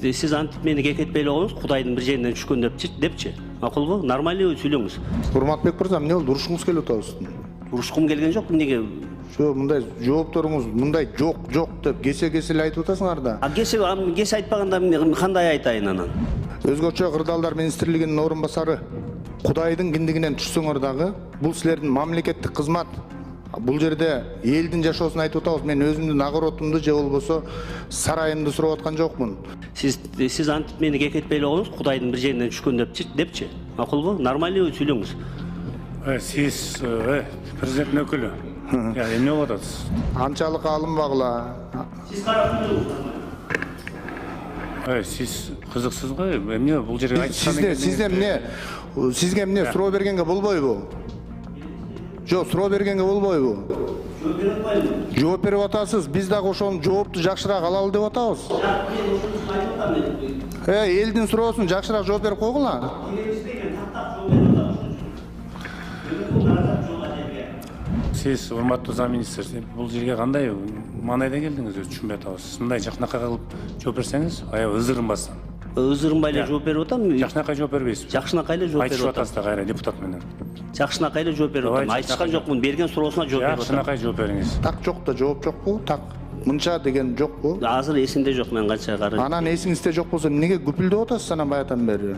Siz antip meni кекетпей коюңуз, Кудайдын бир жеринен түшкөн депчи. Макулбу? Нормальный сүйлөңүз. Урматбек мырза, эмне болду? Урушкуңуз келип атабыз. Урушкум келген жок, эмнеге? Мындай жоопторуңуз мындай жок деп кесе айтып атасыңар да. Кесе айтпаганда кандай айтайын анан? Өзгөчө Кырдаалдар министрлигинин орун басары Кудайдын киндигинен түшсөңөр дагы, бул силердин мамлекеттик кызмат. Бул жерде элдин жашоосун айтып атабыз. Мен өзүмдүн огородумду же болбосо сарайымды сурап аткан жокмун. Siz antip meni кекетпей коюңуз, Кудайдын бир жеринен түшкөн депчи. Макулбу? Нормальный сүйлөңүз. Сиз президенттин өкүлү. Эмне болуп атасыз? Анчалык алынбагыла. Siz карап туруңуз. Сиз кызыксыз го, эмне бул жерге айтышкан Сизге эмне суроо бергенге болбойбу? Жок, суроо бергенге болбойбу? Жооп берип атасыз. Биз дагы ошол жоопту жакшыраак алалы деп атабыз. Элдин суроосун жакшыраак жооп берип койгула. Сиз урматтуу замминистр, бул жерге кандай маанайда келдиңиз, өзү түшүнбөй атабыз. Мындай жакынакай кылып жооп берсеңиз, аябай ызырынбастан. Ызырынбай эле жооп берип атам. Жакынакай жооп бербейсизби? Жакынакай эле жооп берип Айтышып атам. атасыз да кайра депутат менен. Жакынакай эле жооп берип атам. Айтышкан жокмун, берген суроосуна жооп берип атам. Жакынакай жооп бериңиз. Так жок да, жооп жокпу? Так мынча деген жокпу? Азыр эсимде жок, мен канча кары. Анан эсиңизде жок болсо эмнеге күпүлдөп атасыз анан баятан бери?